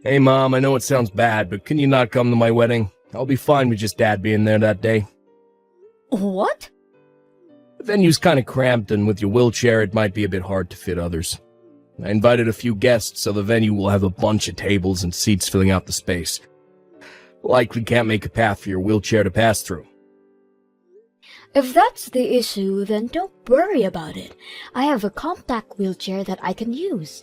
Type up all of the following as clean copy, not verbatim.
Hey Mom, I know it sounds bad, but can you not come to my wedding? I'll be fine with just Dad being there that day. What? The venue's kinda cramped, and with your wheelchair it might be a bit hard to fit others. I invited a few guests, so the venue will have a bunch of tables and seats filling out the space. Likely can't make a path for your wheelchair to pass through. If that's the issue, then don't worry about it. I have a compact wheelchair that I can use.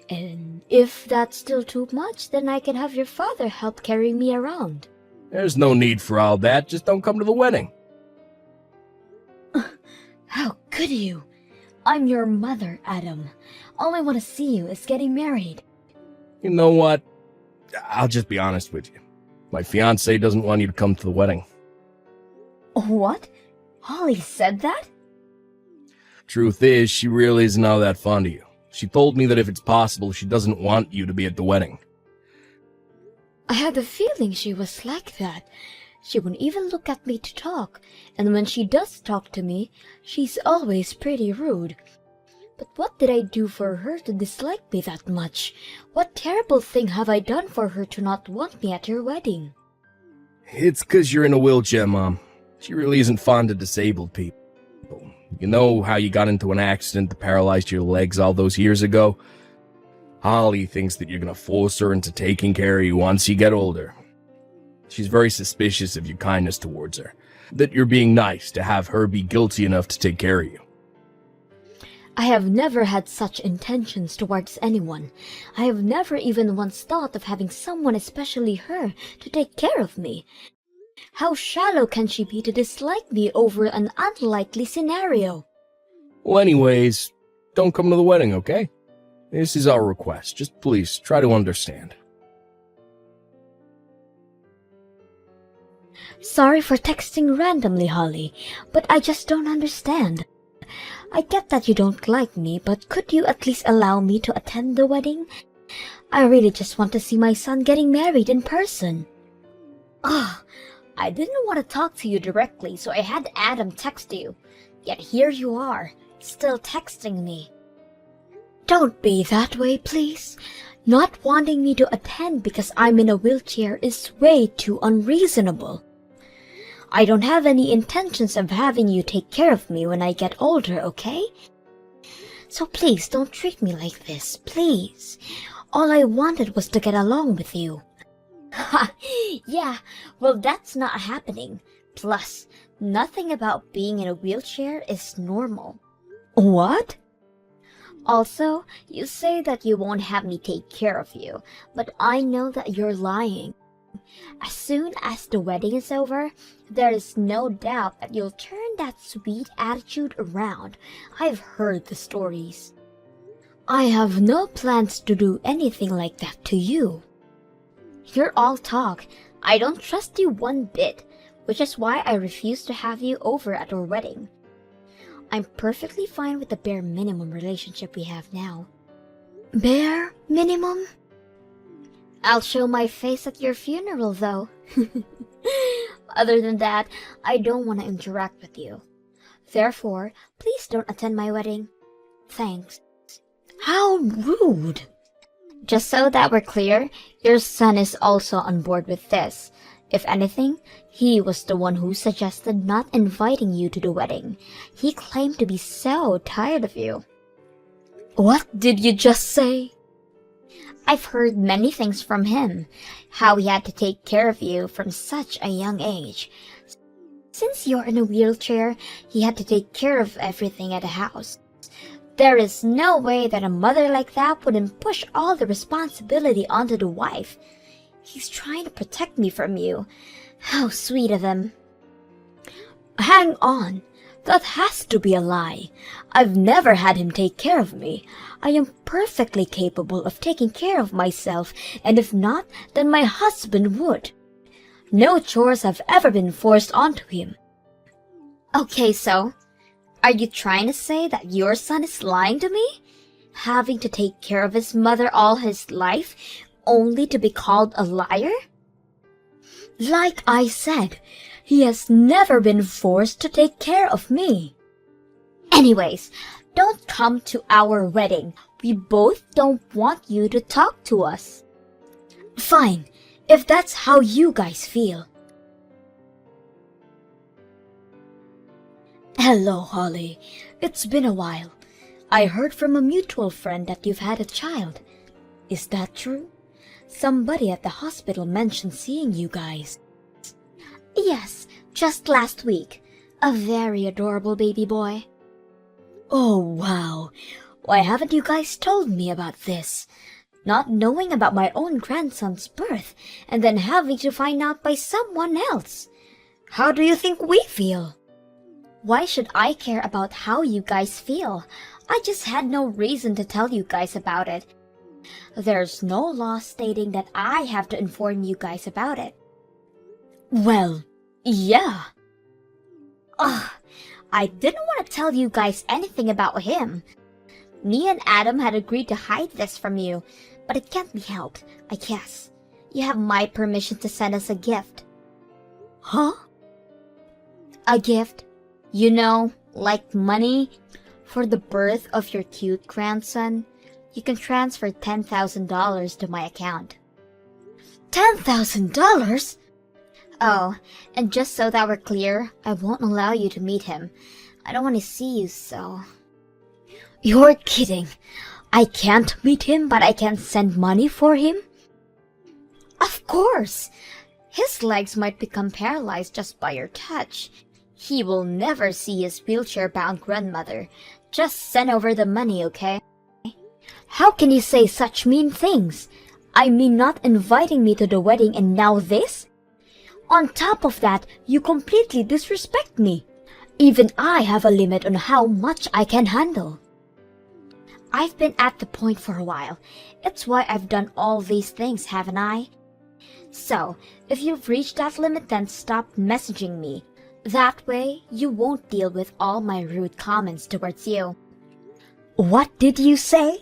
And if that's still too much, then I can have your father help carry me around. There's no need for all that, just don't come to the wedding. How could you? I'm your mother, Adam. All I want to see you is getting married. You know what? I'll just be honest with you. My fiancée doesn't want you to come to the wedding. What? Holly said that? Truth is, she really isn't all that fond of you. She told me that if it's possible, she doesn't want you to be at the wedding. I had the feeling she was like that. She wouldn't even look at me to talk, and when she does talk to me, she's always pretty rude. But what did I do for her to dislike me that much? What terrible thing have I done for her to not want me at her wedding? It's 'cause you're in a wheelchair, Mom. She really isn't fond of disabled people. You know how you got into an accident that paralyzed your legs all those years ago? Holly thinks that you're gonna force her into taking care of you once you get older. She's very suspicious of your kindness towards her, that you're being nice to have her be guilty enough to take care of you. I have never had such intentions towards anyone. I have never even once thought of having someone, especially her, to take care of me. How shallow can she be to dislike me over an unlikely scenario? Well, anyways, don't come to the wedding, okay? This is our request. Just please try to understand. Sorry for texting randomly, Holly, but I just don't understand. I get that you don't like me, but could you at least allow me to attend the wedding? I really just want to see my son getting married in person. I didn't want to talk to you directly, so I had Adam text you. Yet here you are, still texting me. Don't be that way, please. Not wanting me to attend because I'm in a wheelchair is way too unreasonable. I don't have any intentions of having you take care of me when I get older, okay? So please don't treat me like this, please. All I wanted was to get along with you. Ha! Yeah, well that's not happening. Plus, nothing about being in a wheelchair is normal. What? Also, you say that you won't have me take care of you, but I know that you're lying. As soon as the wedding is over, there is no doubt that you'll turn that sweet attitude around. I've heard the stories. I have no plans to do anything like that to you. You're all talk. I don't trust you one bit, which is why I refuse to have you over at our wedding. I'm perfectly fine with the bare minimum relationship we have now. Bare minimum? I'll show my face at your funeral, though. Other than that, I don't want to interact with you. Therefore, please don't attend my wedding. Thanks. How rude! Just so that we're clear, your son is also on board with this. If anything, he was the one who suggested not inviting you to the wedding. He claimed to be so tired of you. What did you just say? I've heard many things from him. How he had to take care of you from such a young age. Since you're in a wheelchair, he had to take care of everything at the house. There is no way that a mother like that wouldn't push all the responsibility onto the wife. He's trying to protect me from you. How sweet of him. Hang on. That has to be a lie. I've never had him take care of me. I am perfectly capable of taking care of myself, and if not, then my husband would. No chores have ever been forced onto him. Okay, so, are you trying to say that your son is lying to me? Having to take care of his mother all his life, only to be called a liar? Like I said, he has never been forced to take care of me. Anyways, don't come to our wedding. We both don't want you to talk to us. Fine, if that's how you guys feel. Hello, Holly. It's been a while. I heard from a mutual friend that you've had a child. Is that true? Somebody at the hospital mentioned seeing you guys. Yes, just last week. A very adorable baby boy. Oh, wow. Why haven't you guys told me about this? Not knowing about my own grandson's birth and then having to find out by someone else. How do you think we feel? Why should I care about how you guys feel? I just had no reason to tell you guys about it. There's no law stating that I have to inform you guys about it. Well, yeah. Ugh, I didn't want to tell you guys anything about him. Me and Adam had agreed to hide this from you, but it can't be helped, I guess. You have my permission to send us a gift. Huh? A gift? You know, like money? For the birth of your cute grandson, you can transfer $10,000 to my account. $10,000? Oh, and just so that we're clear, I won't allow you to meet him. I don't want to see you so. You're kidding. I can't meet him, but I can send money for him? Of course. His legs might become paralyzed just by your touch. He will never see his wheelchair-bound grandmother. Just send over the money, okay? How can you say such mean things? I mean, not inviting me to the wedding and now this? On top of that, you completely disrespect me. Even I have a limit on how much I can handle. I've been at the point for a while. It's why I've done all these things, haven't I? So, if you've reached that limit, then stop messaging me. That way, you won't deal with all my rude comments towards you. What did you say?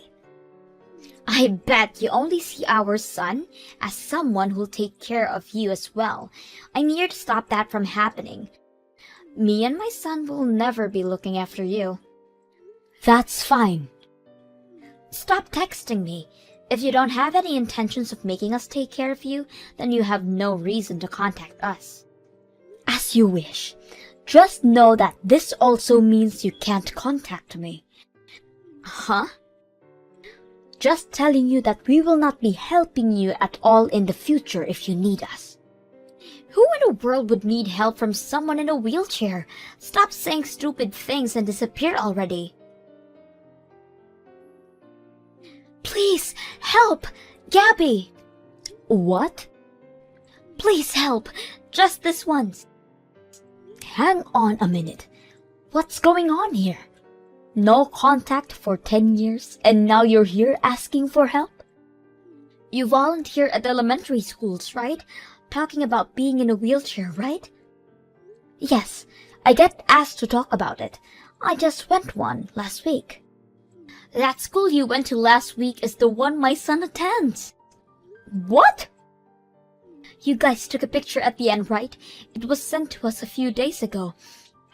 I bet you only see our son as someone who'll take care of you as well. I'm here to stop that from happening. Me and my son will never be looking after you. That's fine. Stop texting me. If you don't have any intentions of making us take care of you, then you have no reason to contact us. As you wish. Just know that this also means you can't contact me. Huh? Just telling you that we will not be helping you at all in the future if you need us. Who in the world would need help from someone in a wheelchair? Stop saying stupid things and disappear already. Please, help! Gabby! What? Please help! Just this once. Hang on a minute. What's going on here? No contact for 10 years, and now you're here asking for help? You volunteer at elementary schools, right? Talking about being in a wheelchair, right? Yes, I get asked to talk about it. I just went one last week. That school you went to last week is the one my son attends. What? You guys took a picture at the end, right? It was sent to us a few days ago.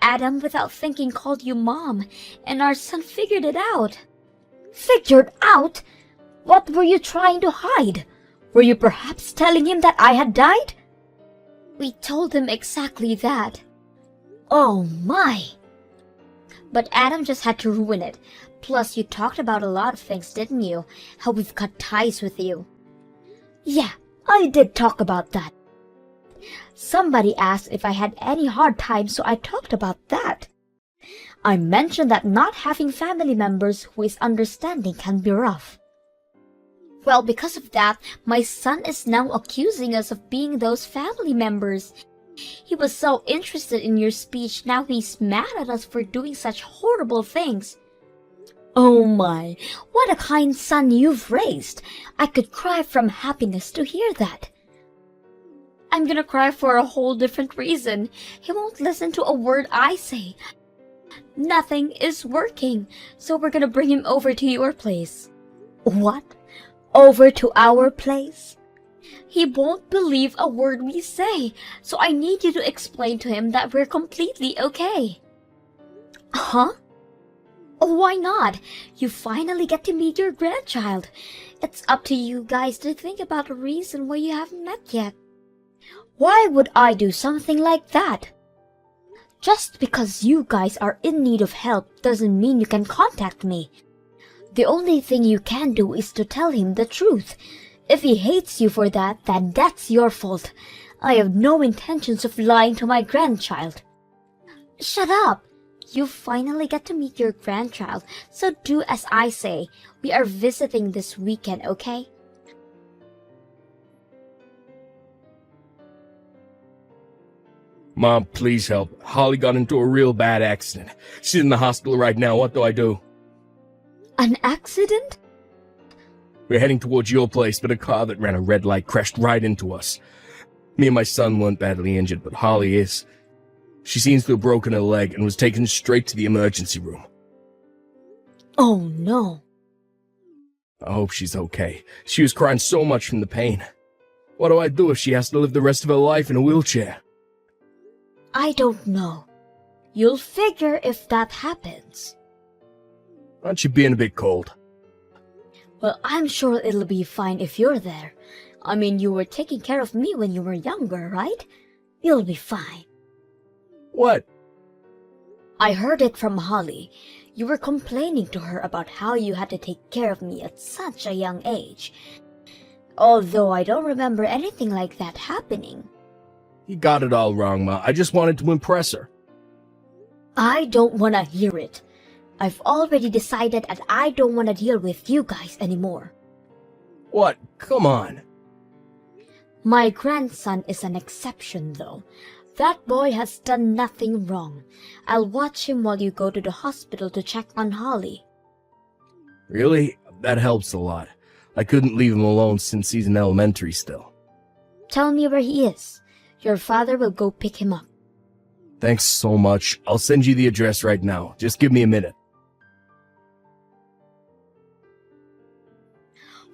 Adam, without thinking, called you Mom, and our son figured it out. Figured out? What were you trying to hide? Were you perhaps telling him that I had died? We told him exactly that. Oh my! But Adam just had to ruin it. Plus, you talked about a lot of things, didn't you? How we've cut ties with you. Yeah, I did talk about that. Somebody asked if I had any hard times, so I talked about that. I mentioned that not having family members who is understanding can be rough. Well, because of that, my son is now accusing us of being those family members. He was so interested in your speech, now he's mad at us for doing such horrible things. Oh my, what a kind son you've raised. I could cry from happiness to hear that. I'm gonna cry for a whole different reason. He won't listen to a word I say. Nothing is working, so we're gonna bring him over to your place. What? Over to our place? He won't believe a word we say, so I need you to explain to him that we're completely okay. Huh? Oh, why not? You finally get to meet your grandchild. It's up to you guys to think about a reason why you haven't met yet. Why would I do something like that? Just because you guys are in need of help doesn't mean you can contact me. The only thing you can do is to tell him the truth. If he hates you for that, then that's your fault. I have no intentions of lying to my grandchild. Shut up! You finally get to meet your grandchild, so do as I say. We are visiting this weekend, okay? Mom, please help. Holly got into a real bad accident. She's in the hospital right now. What do I do? An accident? We're heading towards your place, but a car that ran a red light crashed right into us. Me and my son weren't badly injured, but Holly is. She seems to have broken her leg and was taken straight to the emergency room. Oh no. I hope she's okay. She was crying so much from the pain. What do I do if she has to live the rest of her life in a wheelchair? I don't know. You'll figure if that happens. Aren't you being a bit cold? Well, I'm sure it'll be fine if you're there. I mean, you were taking care of me when you were younger, right? You'll be fine. What? I heard it from Holly. You were complaining to her about how you had to take care of me at such a young age. Although I don't remember anything like that happening. You got it all wrong, Ma. I just wanted to impress her. I don't want to hear it. I've already decided that I don't want to deal with you guys anymore. What? Come on. My grandson is an exception, though. That boy has done nothing wrong. I'll watch him while you go to the hospital to check on Holly. Really? That helps a lot. I couldn't leave him alone since he's in elementary still. Tell me where he is. Your father will go pick him up. Thanks so much. I'll send you the address right now. Just give me a minute.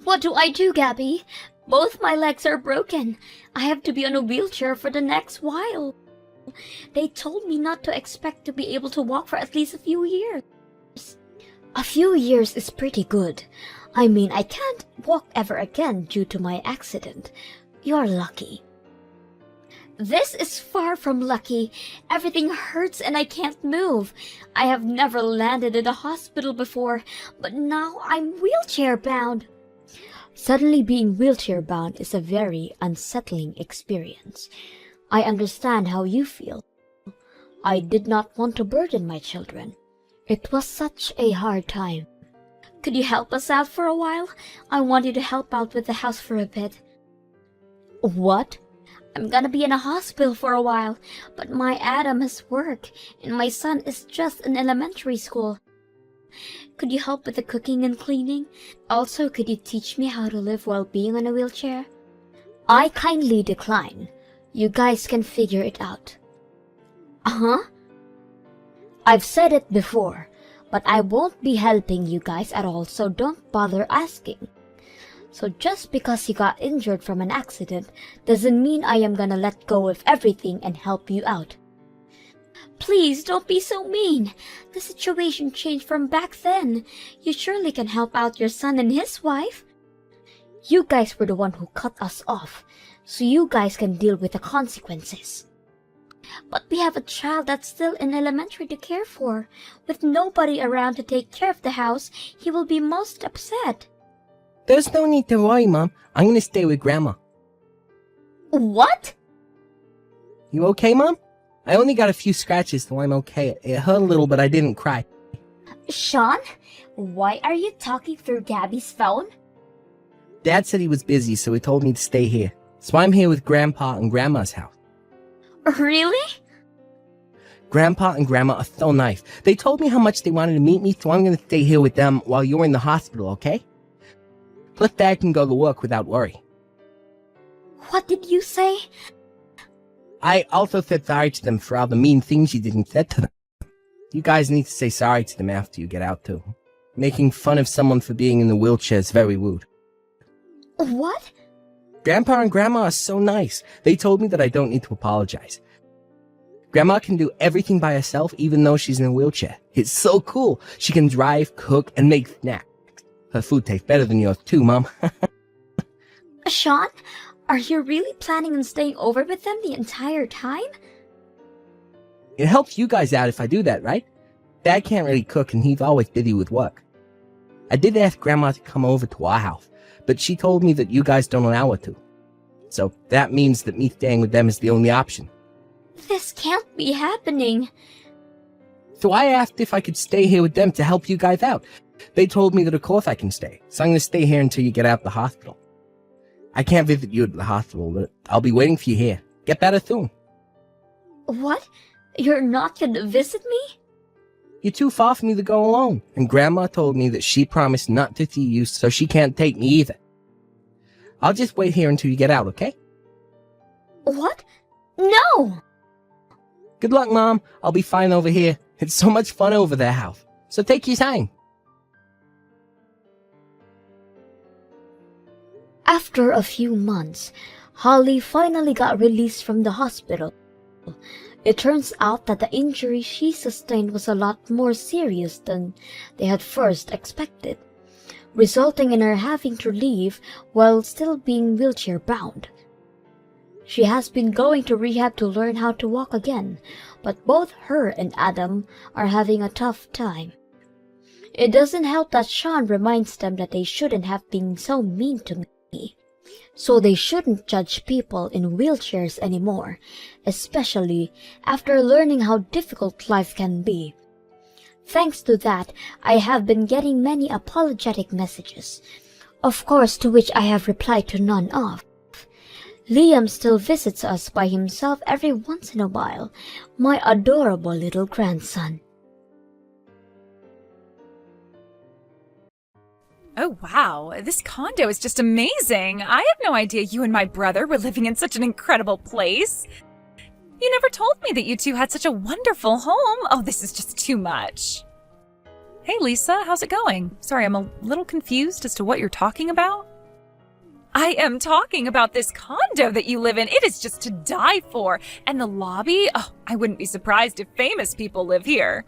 What do I do, Gabby? Both my legs are broken. I have to be on a wheelchair for the next while. They told me not to expect to be able to walk for at least a few years. A few years is pretty good. I mean, I can't walk ever again due to my accident. You're lucky. This is far from lucky. Everything hurts and I can't move. I have never landed in a hospital before, but now I'm wheelchair bound. Suddenly being wheelchair bound is a very unsettling experience. I understand how you feel. I did not want to burden my children. It was such a hard time. Could you help us out for a while? I want you to help out with the house for a bit. What? I'm gonna be in a hospital for a while, but my Adam has work, and my son is just in elementary school. Could you help with the cooking and cleaning? Also, could you teach me how to live while being on a wheelchair? I kindly decline. You guys can figure it out. Uh-huh. I've said it before, but I won't be helping you guys at all, so don't bother asking. So just because you got injured from an accident doesn't mean I am gonna let go of everything and help you out. Please don't be so mean. The situation changed from back then. You surely can help out your son and his wife. You guys were the one who cut us off, so you guys can deal with the consequences. But we have a child that's still in elementary to care for. With nobody around to take care of the house, he will be most upset. There's no need to worry, Mom. I'm gonna stay with Grandma. What? You okay, Mom? I only got a few scratches, so I'm okay. It hurt a little, but I didn't cry. Sean, why are you talking through Gabby's phone? Dad said he was busy, so he told me to stay here. So I'm here with Grandpa and Grandma's house. Really? Grandpa and Grandma are so nice. They told me how much they wanted to meet me, so I'm gonna stay here with them while you're in the hospital, okay? Plus, Dad can go to work without worry. What did you say? I also said sorry to them for all the mean things you did and said to them. You guys need to say sorry to them after you get out, too. Making fun of someone for being in a wheelchair is very rude. What? Grandpa and Grandma are so nice. They told me that I don't need to apologize. Grandma can do everything by herself even though she's in a wheelchair. It's so cool. She can drive, cook, and make snacks. Her food tastes better than yours too, Mom. Sean, are you really planning on staying over with them the entire time? It helps you guys out if I do that, right? Dad can't really cook and he's always busy with work. I did ask Grandma to come over to our house, but she told me that you guys don't allow her to. So that means that me staying with them is the only option. This can't be happening. So I asked if I could stay here with them to help you guys out. They told me that of course I can stay, so I'm going to stay here until you get out of the hospital. I can't visit you at the hospital, but I'll be waiting for you here. Get better soon. What? You're not gonna visit me? You're too far for me to go alone, and Grandma told me that she promised not to see you, so she can't take me either. I'll just wait here until you get out, okay? What? No! Good luck, Mom. I'll be fine over here. It's so much fun over their house. So take your time. After a few months, Holly finally got released from the hospital. It turns out that the injury she sustained was a lot more serious than they had first expected, resulting in her having to leave while still being wheelchair-bound. She has been going to rehab to learn how to walk again, but both her and Adam are having a tough time. It doesn't help that Sean reminds them that they shouldn't have been so mean to me. So they shouldn't judge people in wheelchairs anymore, especially after learning how difficult life can be. Thanks to that, I have been getting many apologetic messages, of course to which I have replied to none of. Liam still visits us by himself every once in a while, my adorable little grandson. Oh wow, this condo is just amazing. I had no idea you and my brother were living in such an incredible place. You never told me that you two had such a wonderful home. Oh, this is just too much. Hey Lisa, how's it going? Sorry, I'm a little confused as to what you're talking about. I am talking about this condo that you live in. It is just to die for. And the lobby? Oh, I wouldn't be surprised if famous people live here.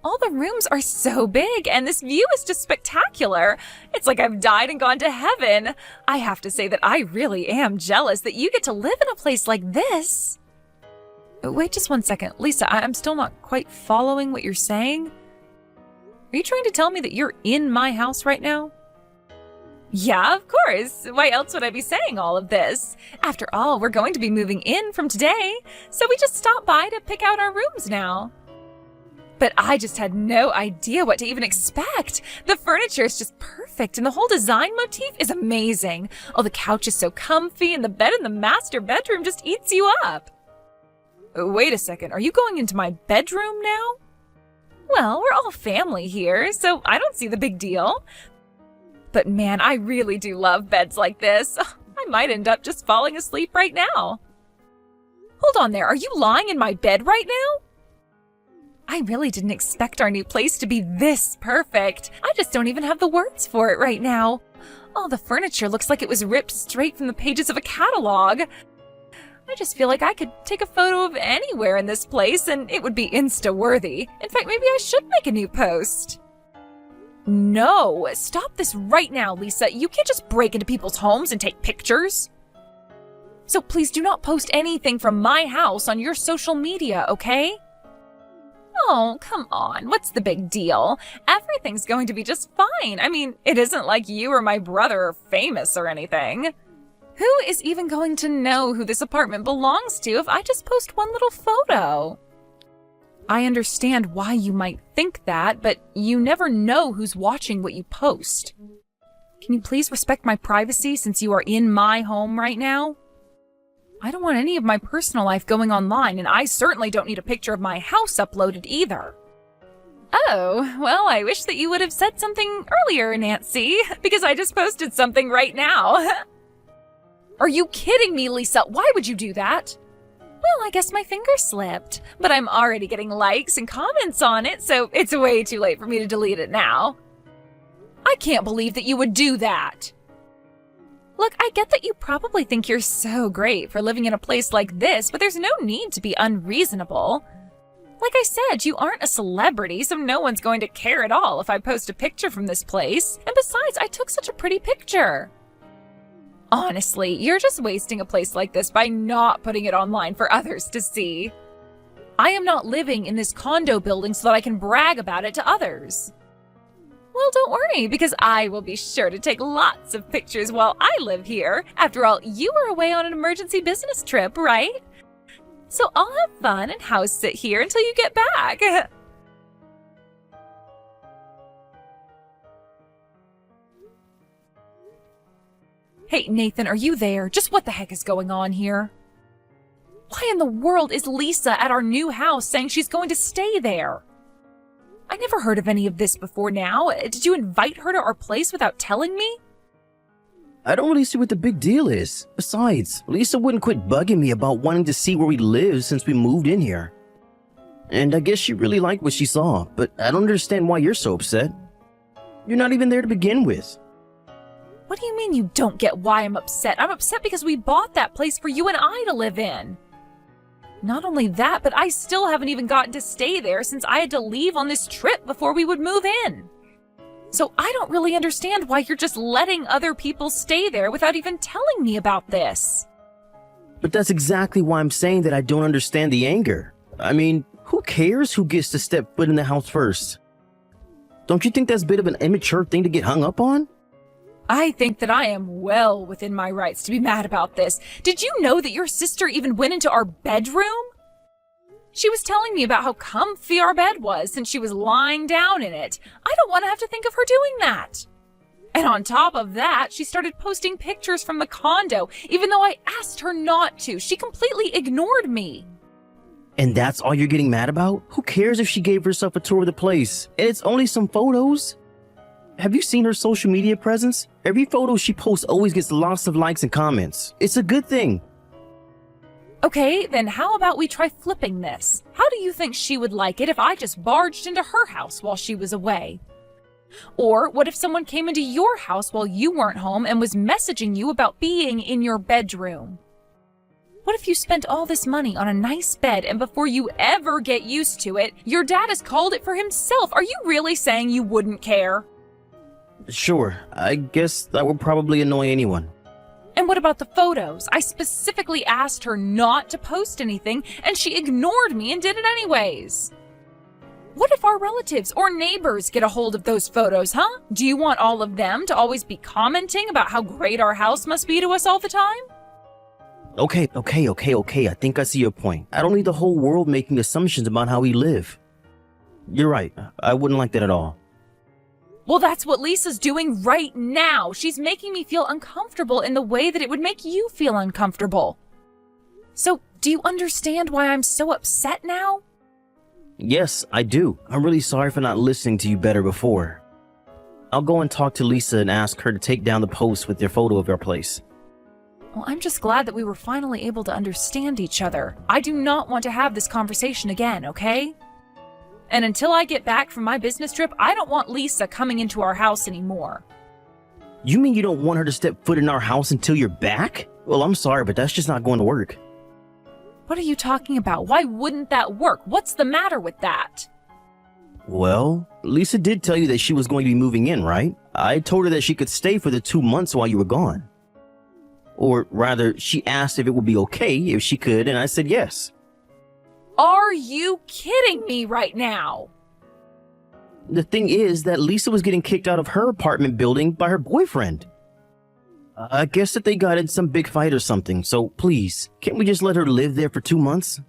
All the rooms are so big, and this view is just spectacular. It's like I've died and gone to heaven. I have to say that I really am jealous that you get to live in a place like this. Wait just one second. Lisa, I'm still not quite following what you're saying. Are you trying to tell me that you're in my house right now? Yeah, of course. Why else would I be saying all of this? After all, we're going to be moving in from today, so we just stopped by to pick out our rooms now. But I just had no idea what to even expect. The furniture is just perfect, and the whole design motif is amazing. Oh, the couch is so comfy, and the bed in the master bedroom just eats you up. Wait a second, are you going into my bedroom now? Well, we're all family here, so I don't see the big deal. But man, I really do love beds like this. I might end up just falling asleep right now. Hold on there, are you lying in my bed right now? I really didn't expect our new place to be this perfect. I just don't even have the words for it right now. Oh, the furniture looks like it was ripped straight from the pages of a catalog. I just feel like I could take a photo of anywhere in this place and it would be Insta-worthy. In fact, maybe I should make a new post. No, stop this right now, Lisa. You can't just break into people's homes and take pictures. So please do not post anything from my house on your social media, okay? Oh, come on. What's the big deal? Everything's going to be just fine. I mean, it isn't like you or my brother are famous or anything. Who is even going to know who this apartment belongs to if I just post one little photo? I understand why you might think that, but you never know who's watching what you post. Can you please respect my privacy since you are in my home right now? I don't want any of my personal life going online, and I certainly don't need a picture of my house uploaded either. Oh, well, I wish that you would have said something earlier, Nancy, because I just posted something right now. Are you kidding me, Lisa? Why would you do that? Well, I guess my finger slipped, but I'm already getting likes and comments on it, so it's way too late for me to delete it now. I can't believe that you would do that. Look, I get that you probably think you're so great for living in a place like this, but there's no need to be unreasonable. Like I said, you aren't a celebrity, so no one's going to care at all if I post a picture from this place. And besides, I took such a pretty picture. Honestly, you're just wasting a place like this by not putting it online for others to see. I am not living in this condo building so that I can brag about it to others. Well, don't worry, because I will be sure to take lots of pictures while I live here. After all, you were away on an emergency business trip, right? So I'll have fun and house sit here until you get back. Hey, Nathan, are you there? Just what the heck is going on here? Why in the world is Lisa at our new house saying she's going to stay there? I never heard of any of this before now. Did you invite her to our place without telling me? I don't really see what the big deal is. Besides, Lisa wouldn't quit bugging me about wanting to see where we live since we moved in here. And I guess she really liked what she saw, but I don't understand why you're so upset. You're not even there to begin with. What do you mean you don't get why I'm upset? I'm upset because we bought that place for you and I to live in. Not only that, but I still haven't even gotten to stay there since I had to leave on this trip before we would move in. So I don't really understand why you're just letting other people stay there without even telling me about this. But that's exactly why I'm saying that I don't understand the anger. I mean, who cares who gets to step foot in the house first? Don't you think that's a bit of an immature thing to get hung up on? I think that I am well within my rights to be mad about this. Did you know that your sister even went into our bedroom? She was telling me about how comfy our bed was since she was lying down in it. I don't want to have to think of her doing that. And on top of that, she started posting pictures from the condo, even though I asked her not to. She completely ignored me. And that's all you're getting mad about? Who cares if she gave herself a tour of the place? And it's only some photos. Have you seen her social media presence? Every photo she posts always gets lots of likes and comments. It's a good thing. Okay, then how about we try flipping this? How do you think she would like it if I just barged into her house while she was away? Or what if someone came into your house while you weren't home and was messaging you about being in your bedroom? What if you spent all this money on a nice bed and before you ever get used to it, your dad has called it for himself? Are you really saying you wouldn't care? Sure, I guess that would probably annoy anyone. And what about the photos? I specifically asked her not to post anything, and she ignored me and did it anyways. What if our relatives or neighbors get a hold of those photos, huh? Do you want all of them to always be commenting about how great our house must be to us all the time? Okay, I think I see your point. I don't need the whole world making assumptions about how we live. You're right, I wouldn't like that at all. Well, that's what Lisa's doing right now. She's making me feel uncomfortable in the way that it would make you feel uncomfortable. So, do you understand why I'm so upset now? Yes, I do. I'm really sorry for not listening to you better before. I'll go and talk to Lisa and ask her to take down the post with your photo of our place. Well, I'm just glad that we were finally able to understand each other. I do not want to have this conversation again, okay? And until I get back from my business trip, I don't want Lisa coming into our house anymore. You mean you don't want her to step foot in our house until you're back? Well, I'm sorry, but that's just not going to work. What are you talking about? Why wouldn't that work? What's the matter with that? Well, Lisa did tell you that she was going to be moving in, right? I told her that she could stay for the 2 months while you were gone. Or rather, she asked if it would be okay if she could, and I said yes. Are you kidding me right now? The thing is that Lisa was getting kicked out of her apartment building by her boyfriend. I guess that they got in some big fight or something, so please, can't we just let her live there for 2 months?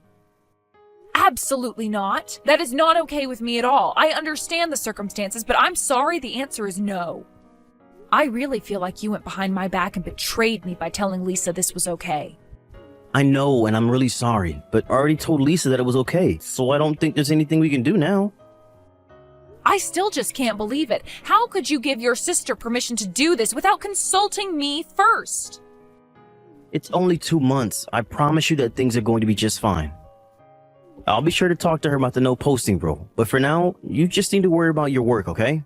Absolutely not. That is not okay with me at all. I understand the circumstances, but I'm sorry, the answer is no. I really feel like you went behind my back and betrayed me by telling Lisa this was okay. I know, and I'm really sorry, but I already told Lisa that it was okay, so I don't think there's anything we can do now. I still just can't believe it. How could you give your sister permission to do this without consulting me first? It's only 2 months. I promise you that things are going to be just fine. I'll be sure to talk to her about the no posting rule, but for now, you just need to worry about your work, okay?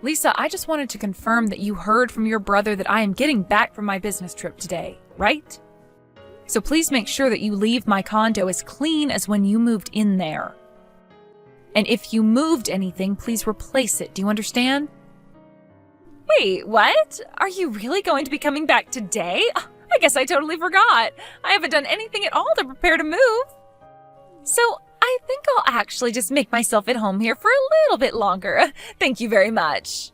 Lisa, I just wanted to confirm that you heard from your brother that I am getting back from my business trip today, right? So please make sure that you leave my condo as clean as when you moved in there. And if you moved anything, please replace it. Do you understand? Wait, what? Are you really going to be coming back today? I guess I totally forgot. I haven't done anything at all to prepare to move. So I think I'll actually just make myself at home here for a little bit longer. Thank you very much.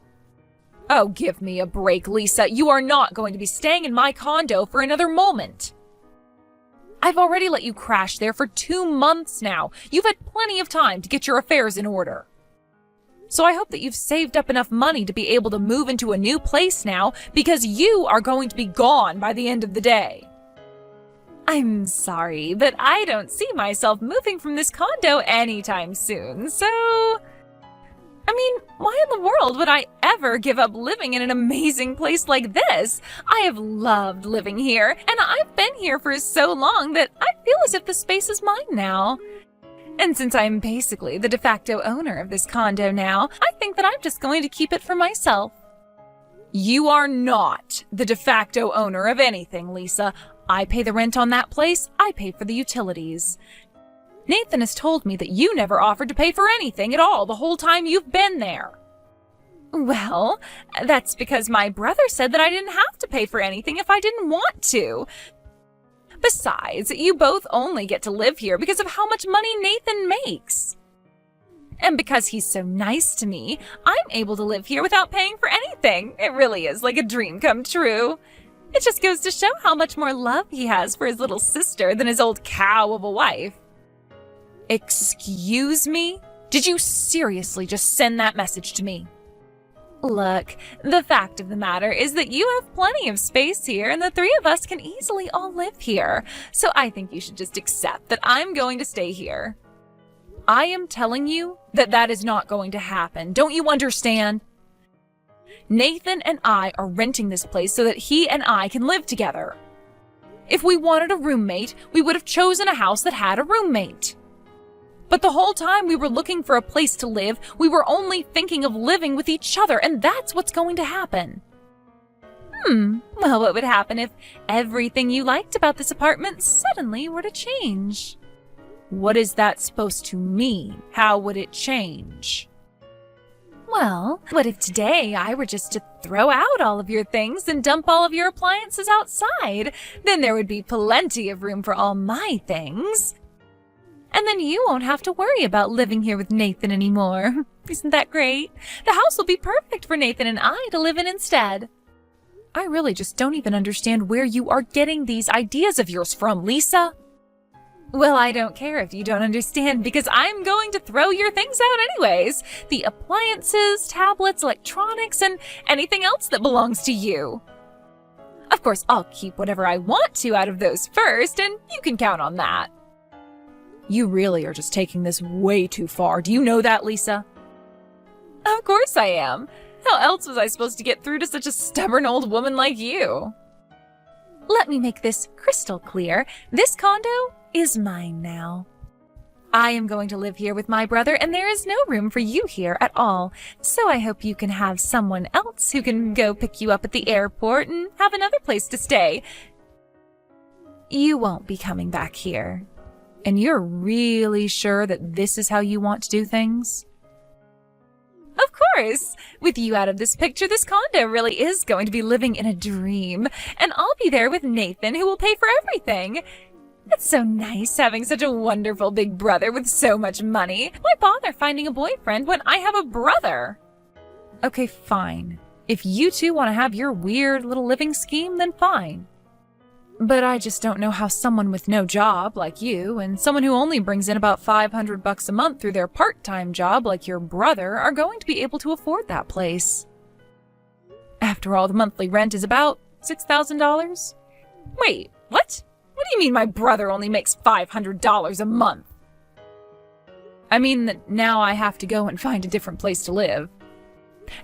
Oh, give me a break, Lisa. You are not going to be staying in my condo for another moment. I've already let you crash there for 2 months now. You've had plenty of time to get your affairs in order. So I hope that you've saved up enough money to be able to move into a new place now, because you are going to be gone by the end of the day. I'm sorry, but I don't see myself moving from this condo anytime soon, so... I mean, why in the world would I ever give up living in an amazing place like this? I have loved living here, and I've been here for so long that I feel as if the space is mine now. And since I'm basically the de facto owner of this condo now, I think that I'm just going to keep it for myself. You are not the de facto owner of anything, Lisa. I pay the rent on that place, I pay for the utilities. Nathan has told me that you never offered to pay for anything at all the whole time you've been there. Well, that's because my brother said that I didn't have to pay for anything if I didn't want to. Besides, you both only get to live here because of how much money Nathan makes. And because he's so nice to me, I'm able to live here without paying for anything. It really is like a dream come true. It just goes to show how much more love he has for his little sister than his old cow of a wife. Excuse me? Did you seriously just send that message to me? Look, the fact of the matter is that you have plenty of space here and the three of us can easily all live here. So I think you should just accept that I'm going to stay here. I am telling you that that is not going to happen. Don't you understand? Nathan and I are renting this place so that he and I can live together. If we wanted a roommate, we would have chosen a house that had a roommate. But the whole time we were looking for a place to live, we were only thinking of living with each other, and that's what's going to happen. Well, what would happen if everything you liked about this apartment suddenly were to change? What is that supposed to mean? How would it change? Well, what if today I were just to throw out all of your things and dump all of your appliances outside? Then there would be plenty of room for all my things. And then you won't have to worry about living here with Nathan anymore. Isn't that great? The house will be perfect for Nathan and I to live in instead. I really just don't even understand where you are getting these ideas of yours from, Lisa. Well, I don't care if you don't understand because I'm going to throw your things out anyways. The appliances, tablets, electronics, and anything else that belongs to you. Of course, I'll keep whatever I want to out of those first, and you can count on that. You really are just taking this way too far. Do you know that, Lisa? Of course I am. How else was I supposed to get through to such a stubborn old woman like you? Let me make this crystal clear. This condo is mine now. I am going to live here with my brother, and there is no room for you here at all. So I hope you can have someone else who can go pick you up at the airport and have another place to stay. You won't be coming back here. And you're really sure that this is how you want to do things? Of course! With you out of this picture, this condo really is going to be living in a dream. And I'll be there with Nathan, who will pay for everything. It's so nice having such a wonderful big brother with so much money. Why bother finding a boyfriend when I have a brother? Okay, fine. If you two want to have your weird little living scheme, then fine. But I just don't know how someone with no job like you and someone who only brings in about $500 a month through their part-time job like your brother are going to be able to afford that place. After all, the monthly rent is about $6,000. Wait, what? What do you mean my brother only makes $500 a month? I mean that now I have to go and find a different place to live.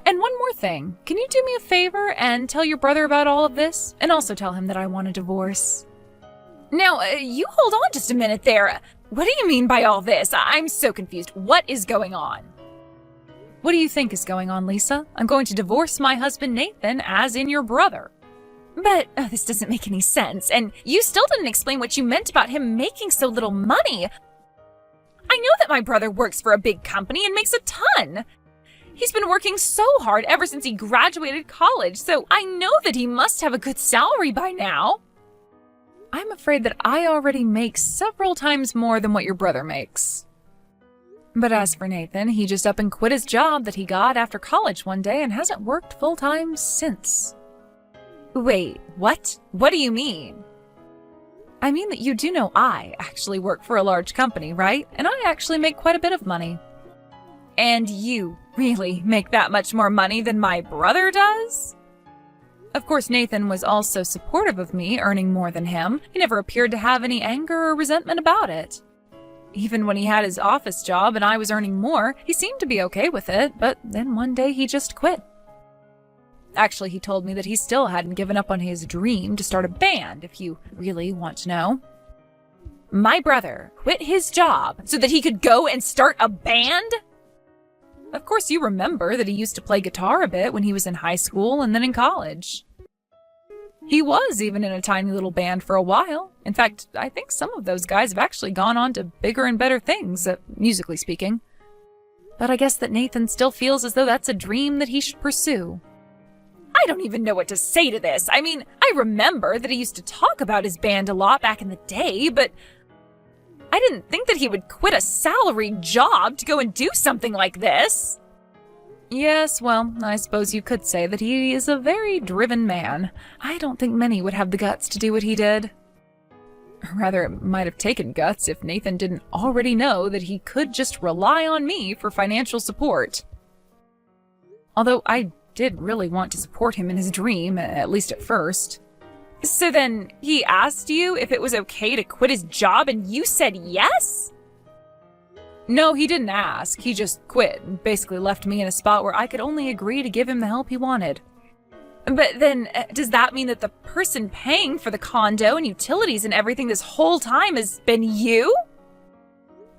And one more thing, can you do me a favor and tell your brother about all of this? And also tell him that I want a divorce. Now, you hold on just a minute there. What do you mean by all this? I'm so confused. What is going on? What do you think is going on, Lisa? I'm going to divorce my husband Nathan, as in your brother. But this doesn't make any sense, and you still didn't explain what you meant about him making so little money. I know that my brother works for a big company and makes a ton. He's been working so hard ever since he graduated college, so I know that he must have a good salary by now. I'm afraid that I already make several times more than what your brother makes. But as for Nathan, he just up and quit his job that he got after college one day and hasn't worked full-time since. Wait, what? What do you mean? I mean that you do know I actually work for a large company, right? And I actually make quite a bit of money. And you really make that much more money than my brother does? Of course, Nathan was also supportive of me earning more than him. He never appeared to have any anger or resentment about it. Even when he had his office job and I was earning more, he seemed to be okay with it, but then one day he just quit. Actually, he told me that he still hadn't given up on his dream to start a band, if you really want to know. My brother quit his job so that he could go and start a band? Of course, you remember that he used to play guitar a bit when he was in high school and then in college. He was even in a tiny little band for a while. In fact, I think some of those guys have actually gone on to bigger and better things, musically speaking. But I guess that Nathan still feels as though that's a dream that he should pursue. I don't even know what to say to this. I mean, I remember that he used to talk about his band a lot back in the day, but I didn't think that he would quit a salaried job to go and do something like this. Yes, well, I suppose you could say that he is a very driven man. I don't think many would have the guts to do what he did. Or rather, it might have taken guts if Nathan didn't already know that he could just rely on me for financial support. Although I did really want to support him in his dream, at least at first. So then, he asked you if it was okay to quit his job and you said yes? No, he didn't ask. He just quit and basically left me in a spot where I could only agree to give him the help he wanted. But then, does that mean that the person paying for the condo and utilities and everything this whole time has been you?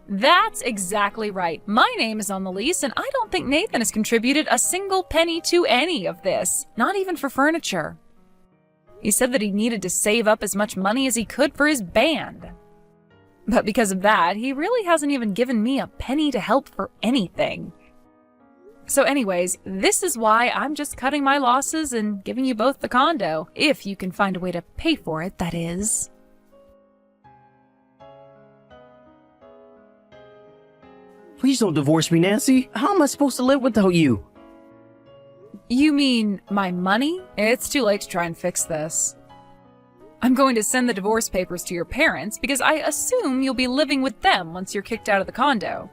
That's exactly right. My name is on the lease, and I don't think Nathan has contributed a single penny to any of this, not even for furniture. He said that he needed to save up as much money as he could for his band. But because of that, he really hasn't even given me a penny to help for anything. So anyways, this is why I'm just cutting my losses and giving you both the condo, if you can find a way to pay for it, that is. Please don't divorce me, Nancy. How am I supposed to live without you? You mean my money? It's too late to try and fix this. I'm going to send the divorce papers to your parents because I assume you'll be living with them once you're kicked out of the condo.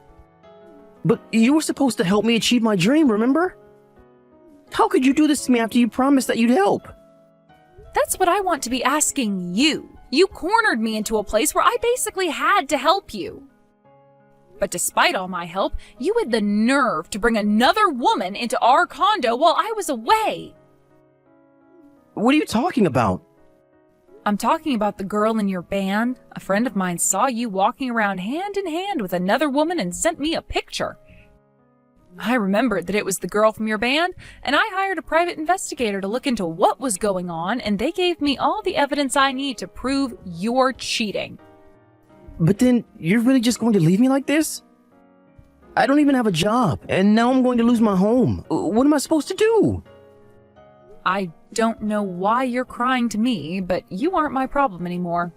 But you were supposed to help me achieve my dream, remember? How could you do this to me after you promised that you'd help? That's what I want to be asking you. You cornered me into a place where I basically had to help you. But despite all my help, you had the nerve to bring another woman into our condo while I was away. What are you talking about? I'm talking about the girl in your band. A friend of mine saw you walking around hand in hand with another woman and sent me a picture. I remembered that it was the girl from your band, and I hired a private investigator to look into what was going on, and they gave me all the evidence I need to prove you're cheating. But then, you're really just going to leave me like this? I don't even have a job, and now I'm going to lose my home. What am I supposed to do? I don't know why you're crying to me, but you aren't my problem anymore.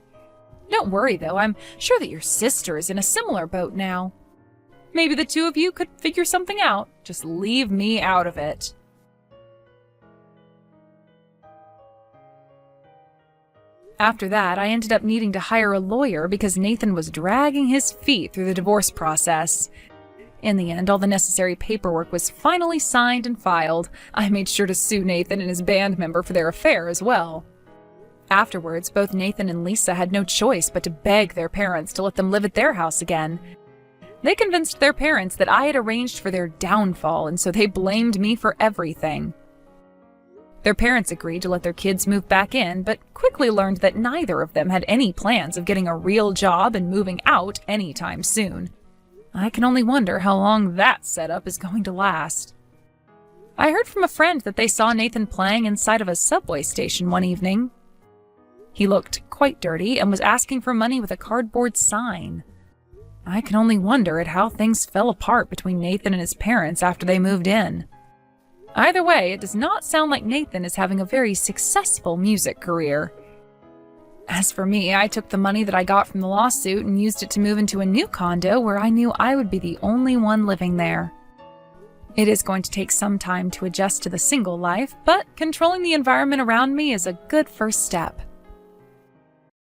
Don't worry, though. I'm sure that your sister is in a similar boat now. Maybe the two of you could figure something out. Just leave me out of it. After that, I ended up needing to hire a lawyer because Nathan was dragging his feet through the divorce process. In the end, all the necessary paperwork was finally signed and filed. I made sure to sue Nathan and his band member for their affair as well. Afterwards, both Nathan and Lisa had no choice but to beg their parents to let them live at their house again. They convinced their parents that I had arranged for their downfall, and so they blamed me for everything. Their parents agreed to let their kids move back in, but quickly learned that neither of them had any plans of getting a real job and moving out anytime soon. I can only wonder how long that setup is going to last. I heard from a friend that they saw Nathan playing inside of a subway station one evening. He looked quite dirty and was asking for money with a cardboard sign. I can only wonder at how things fell apart between Nathan and his parents after they moved in. Either way, it does not sound like Nathan is having a very successful music career. As for me, I took the money that I got from the lawsuit and used it to move into a new condo where I knew I would be the only one living there. It is going to take some time to adjust to the single life, but controlling the environment around me is a good first step.